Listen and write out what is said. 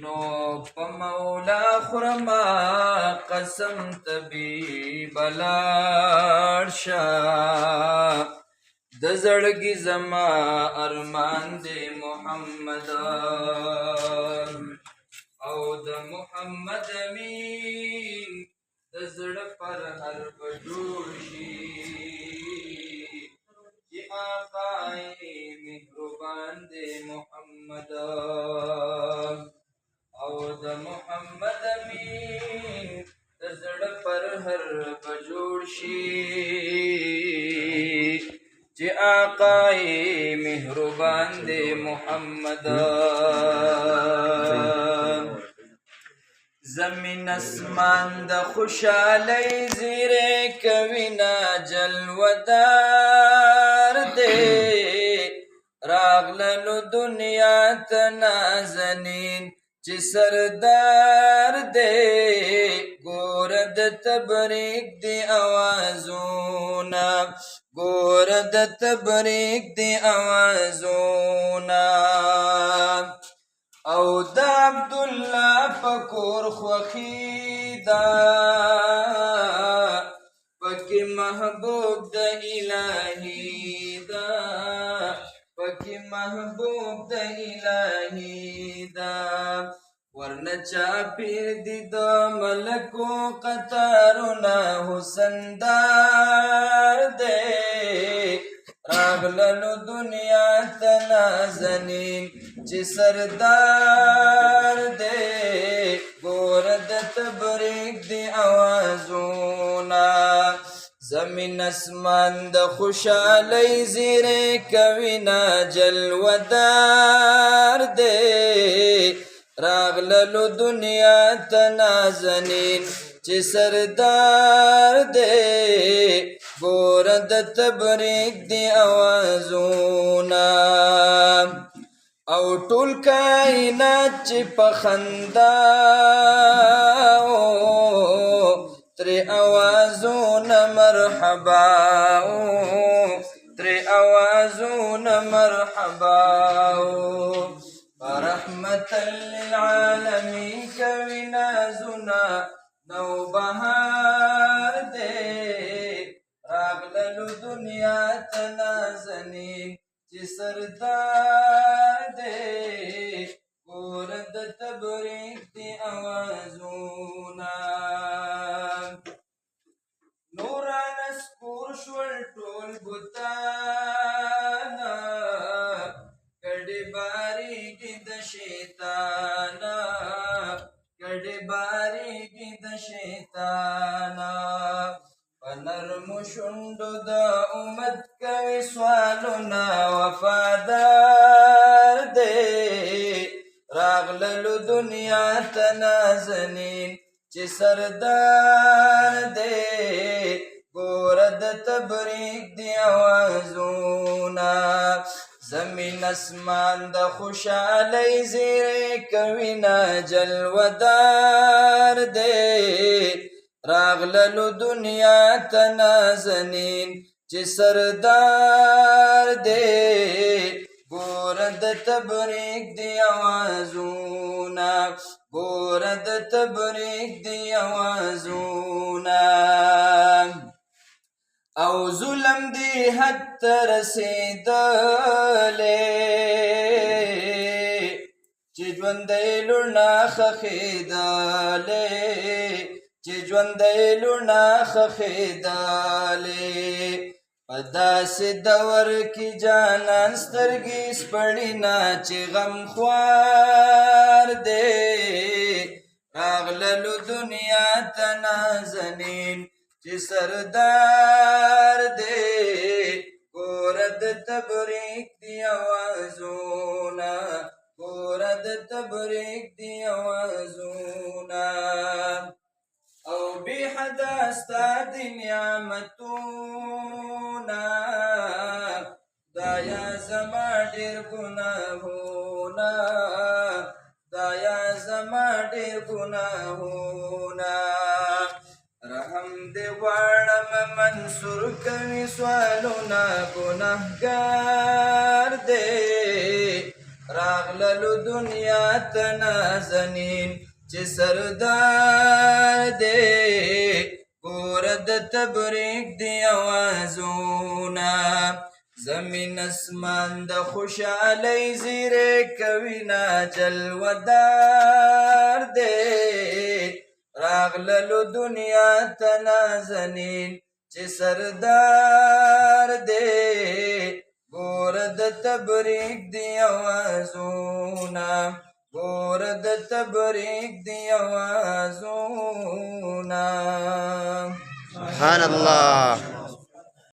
نو په مولا خرما قسم طبیب لاړ شه د زړګي زما ارمان دی محمد او د محمد امین د زړه پر هر بجوړ شي چې آقای مهربان دی محمد او د محمد امین د زړه پر هر بجوړ شي چې آقای مهربان دی محمد زمین اسمان د خوشحالی زیره کوینا جلودار دی راغللو دنیا ته نازنین چې سردار دی ګور د تبریک دی اوازونه ګور د تبریک دی اوازونه او د عبدالله پکور خوخی دا پکی محبوب د الہی دا پکی محبوب د الہی دا ورنه چاپیر دی د ملکو قطارونه حسندار دی راغللو دنیا ته نازنین چې سردار دی ګور د تبریک دی اوازونه زمین اسمان د خوشحالی زیره کوینا جلودار دی راغللو دنیا ته نازنین چې سردار دی ګور د تبریک دی اوازونه او ټول کائنات چې په خندا ترې اوازونه مرحبا ترې اوازونه مرحبا رحمت للعالمین کوي نازونه نوبهار دی راغللو دنیا ته نازنین چې سردار دی ګور د تبریک دی اوازونه نورانه سپور شول ټول بتانه کډې باریږي د شیطانه کډې باریږي د شیطانه په نرمو شونډو د امت کوي سوالونه وفادار دی راغللو دنیا ته نازنین چې سردار دی ګور د تبریک دی اوازونه زمین اسمان د خوشحالی زیره کوینا جلودار دی راغللو دنیا ته نازنین چې سردار دی ګور د تبریک دی اوازونه ګور د تبریک دی اوازونه او ظلم دی حد ته رسیدلی چې ژوندی لوڼه ښخېدلی چې ژوندی لوڼه ښخېدلی په داسې دور کې جانان سترګې سپړینه چې غمخوار دی راغللو دنیا ته نازنین چې سردار دی ګور د تبریک دی اوازونه ګور د تبریک دی اوازونه او بی حدا ستا دی نعمتونه دا یا زما ډېر ګناهونه دا یا زما ډېر ګناهونه رحم دې غواړم منصور کوي سوالونه ګناهګار دی راغللو دنیا ته نازنین چې سردار دی ګوره د تبریک دی اوازونه زمین اسمان د خوشحالۍ زیری کوي نا جلودار دی راغللو دنیا ته نازنین چې سردار دی ګوره د تبریک دی اوازونه ګوره د تبریک دی اوازونه سبحان الله.